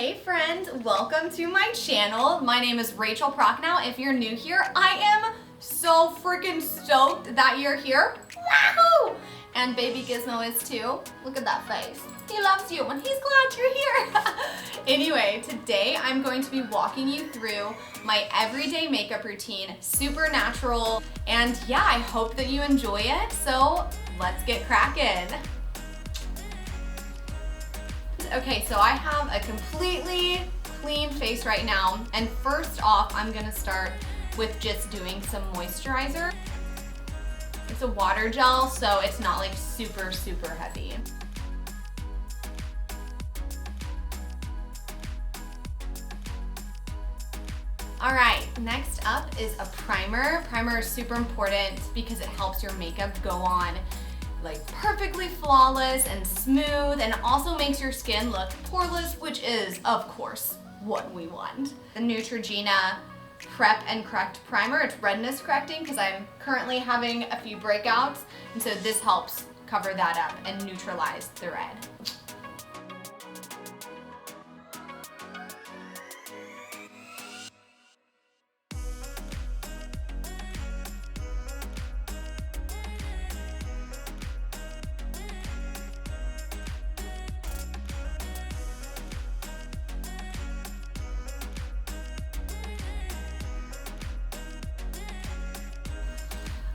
Hey friends, welcome to my channel. My name is Rachel Prochnow. If you're new here, I am so freaking stoked that you're here. Wahoo! And baby Gizmo is too. Look at that face. He loves you and he's glad you're here. Anyway, today I'm going to be walking you through my everyday makeup routine, super natural, and yeah, I hope that you enjoy it. So let's get cracking. Okay, so I have a completely clean face right now, and first off, I'm gonna start with just doing some moisturizer. It's a water gel, so it's not like super heavy. All right, next up is a primer. Primer is super important because it helps your makeup go on like perfectly flawless and smooth, and also makes your skin look poreless, which is, of course, what we want. The Neutrogena Prep and Correct Primer, it's redness correcting because I'm currently having a few breakouts, and so this helps cover that up and neutralize the red.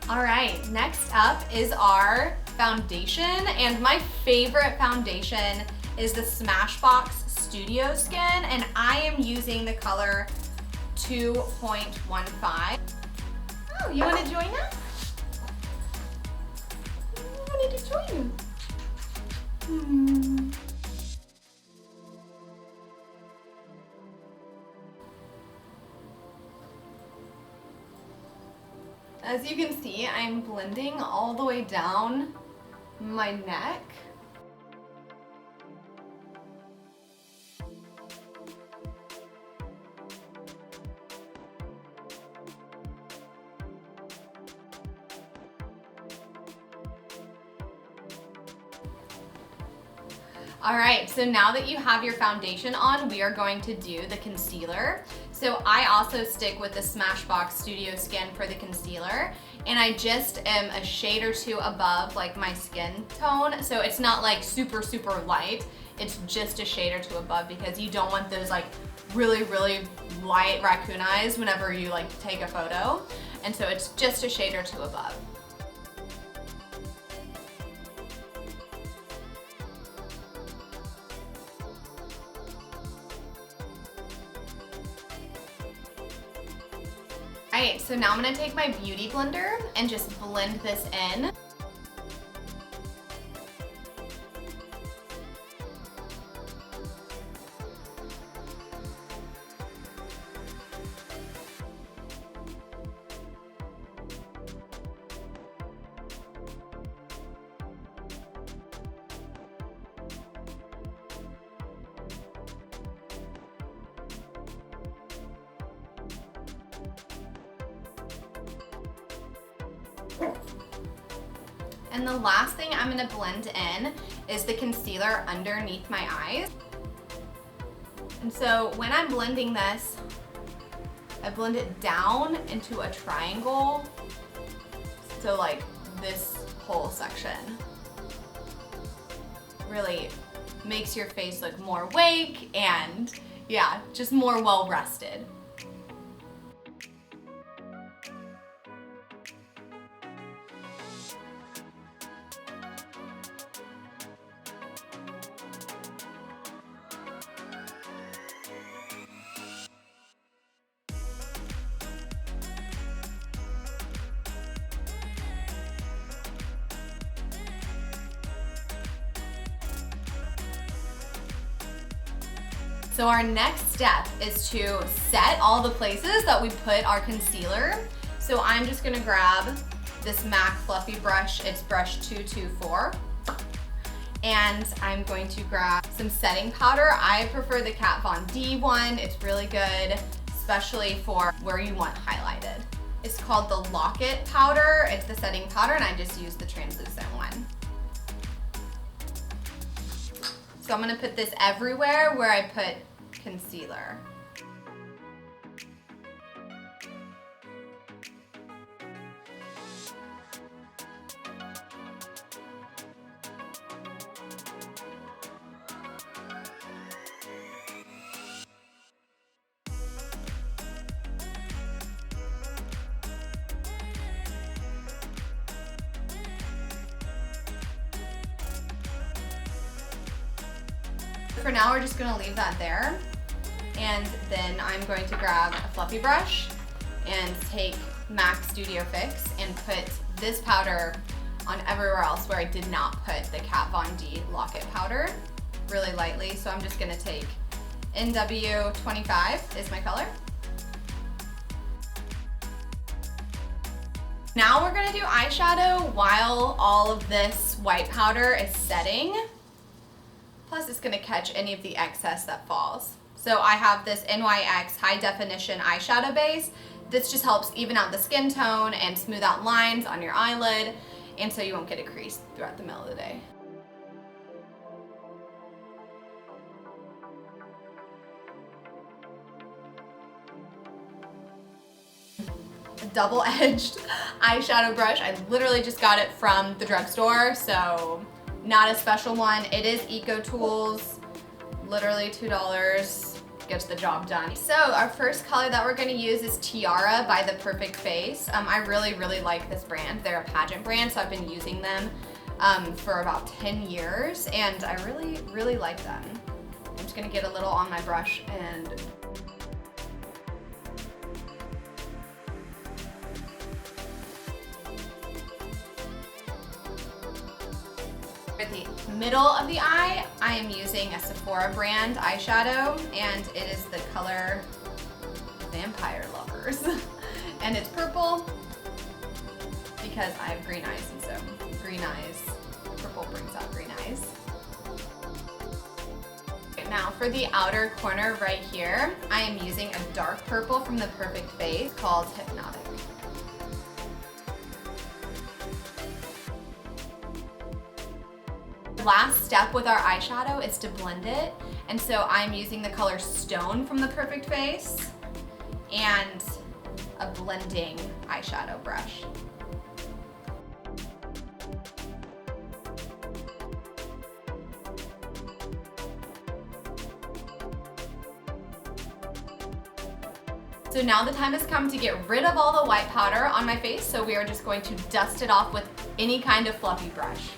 All right, next up is our foundation, and my favorite foundation is the Smashbox Studio Skin, and I am using the color 2.15. Oh, you wanna join us? I wanted to join you. As you can see, I'm blending all the way down my neck. All right, so now that you have your foundation on, we are going to do the concealer. So I also stick with the Smashbox Studio Skin for the concealer, and I just am a shade or two above like my skin tone. So it's not like super light, it's just a shade or two above because you don't want those like really light raccoon eyes whenever you like take a photo. And so it's just a shade or two above. Alright, so now I'm going to take my beauty blender and just blend this in. And the last thing I'm gonna blend in is the concealer underneath my eyes. And so when I'm blending this, I blend it down into a triangle. So like this whole section really makes your face look more awake and yeah, just more well rested. So our next step is to set all the places that we put our concealer. So I'm just gonna grab this MAC Fluffy brush, it's brush 224. And I'm going to grab some setting powder. I prefer the Kat Von D one, it's really good, especially for where you want highlighted. It's called the Lock-It powder, it's the setting powder, and I just use the translucent one. So I'm gonna put this everywhere where I put concealer. For now, we're just gonna leave that there. And then I'm going to grab a fluffy brush and take MAC Studio Fix and put this powder on everywhere else where I did not put the Kat Von D Lock-It powder, really lightly. So I'm just gonna take NW25 is my color. Now we're gonna do eyeshadow while all of this white powder is setting. Plus it's gonna catch any of the excess that falls. So I have this NYX high definition eyeshadow base. This just helps even out the skin tone and smooth out lines on your eyelid, and so you won't get a crease throughout the middle of the day. A double-edged eyeshadow brush. I literally just got it from the drugstore, so not a special one. It is Eco Tools, literally $2, gets the job done. So our first color that we're gonna use is Tiara by The Perfect Face. I really like this brand. They're a pageant brand, so I've been using them for about 10 years, and I really like them. I'm just gonna get a little on my brush and for the middle of the eye, I am using a Sephora brand eyeshadow, and it is the color Vampire Lovers. And it's purple because I have green eyes, and so green eyes, purple brings out green eyes. Okay, now for the outer corner right here, I am using a dark purple from The Perfect Face called Hypnotic. Last step with our eyeshadow is to blend it, and so I'm using the color Stone from The Perfect Face and a blending eyeshadow brush. So now the time has come to get rid of all the white powder on my face, so we are just going to dust it off with any kind of fluffy brush.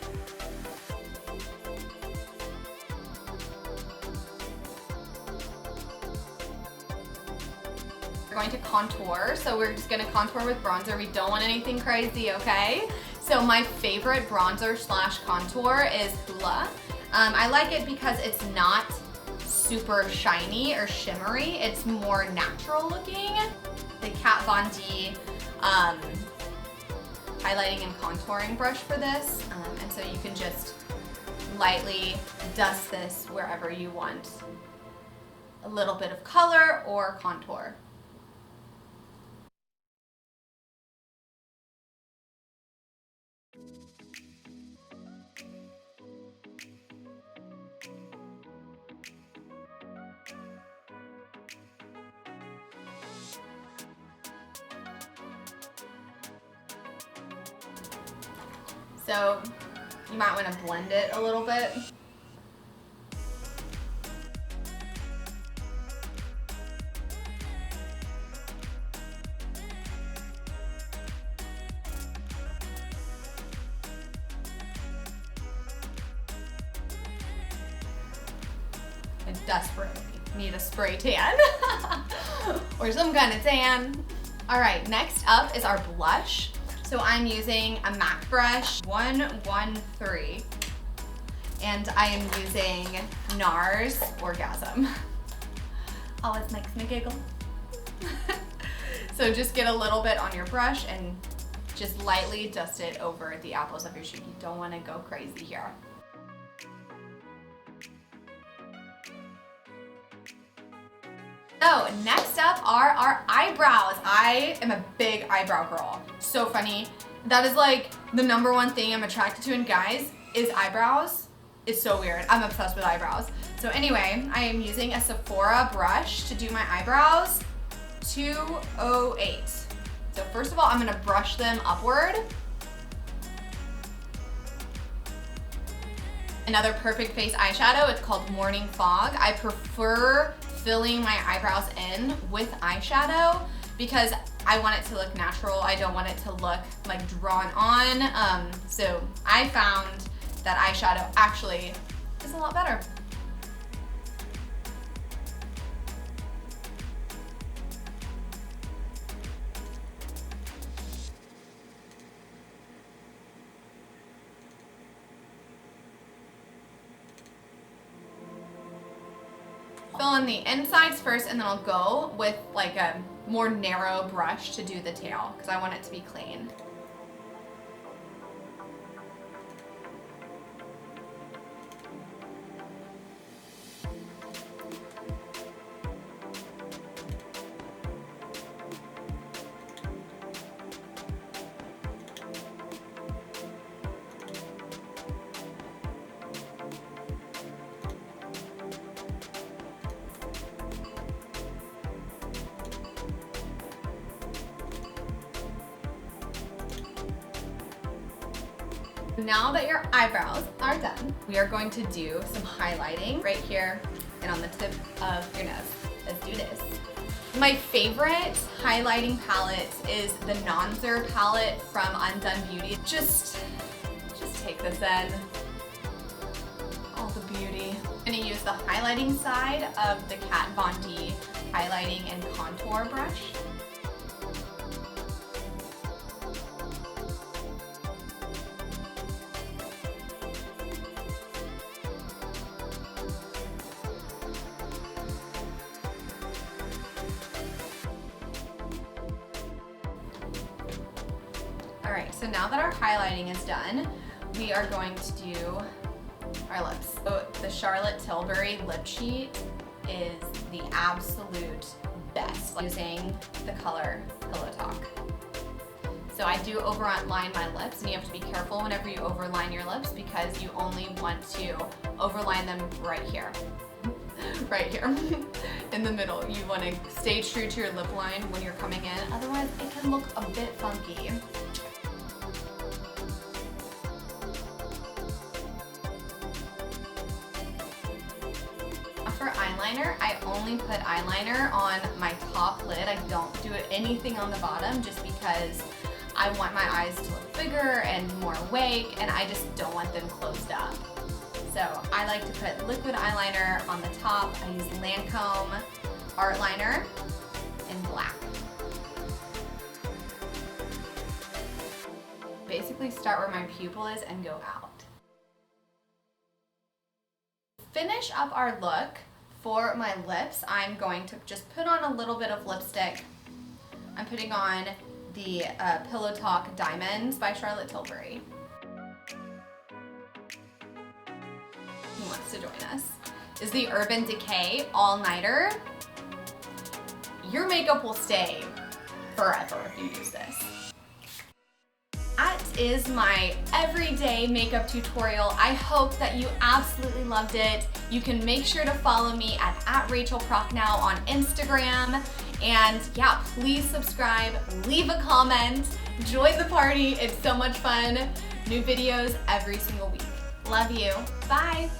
We're going to contour, so we're just gonna contour with bronzer. We don't want anything crazy, okay? So my favorite bronzer slash contour is Hoola. I like it because it's not super shiny or shimmery. It's more natural looking. The Kat Von D highlighting and contouring brush for this. And so you can just lightly dust this wherever you want a little bit of color or contour. So you might want to blend it a little bit. I desperately need a spray tan or some kind of tan. All right, next up is our blush. So I'm using a MAC brush 113, and I am using NARS Orgasm. Always makes me giggle. So just get a little bit on your brush and just lightly dust it over the apples of your cheek. You don't want to go crazy here. So next up are our eyebrows. I am a big eyebrow girl. So funny. That is like the #1 thing I'm attracted to in guys is eyebrows. It's so weird. I'm obsessed with eyebrows. So anyway, I am using a Sephora brush to do my eyebrows, 208. So first of all, I'm gonna brush them upward. Another Perfect Face eyeshadow, it's called Morning Fog. I prefer filling my eyebrows in with eyeshadow because I want it to look natural. I don't want it to look like drawn on. So I found that eyeshadow actually is a lot better. Fill in the insides first, and then I'll go with like a more narrow brush to do the tail because I want it to be clean. Now that your eyebrows are done, we are going to do some highlighting right here and on the tip of your nose. Let's do this. My favorite highlighting palette is the Nonzer palette from Undone Beauty. Just take this in. All the beauty. I'm gonna use the highlighting side of the Kat Von D highlighting and contour brush. All right, so now that our highlighting is done, we are going to do our lips. So the Charlotte Tilbury lip sheet is the absolute best, using the color Pillow Talk. So I do overline my lips, and you have to be careful whenever you overline your lips because you only want to overline them right here. Right here in the middle. You want to stay true to your lip line when you're coming in, otherwise it can look a bit funky. For eyeliner, I only put eyeliner on my top lid. I don't do anything on the bottom just because I want my eyes to look bigger and more awake, and I just don't want them closed up. So I like to put liquid eyeliner on the top. I use Lancome Art Liner in black. Basically start where my pupil is and go out. Finish up our look. For my lips, I'm going to just put on a little bit of lipstick. I'm putting on the Pillow Talk Diamonds by Charlotte Tilbury. Who wants to join us? Is the Urban Decay All Nighter. Your makeup will stay forever if you use this. That is my everyday makeup tutorial. I hope that you absolutely loved it. You can make sure to follow me at Rachel Prochnow on Instagram. And yeah, please subscribe, leave a comment, join the party. It's so much fun. New videos every single week. Love you. Bye.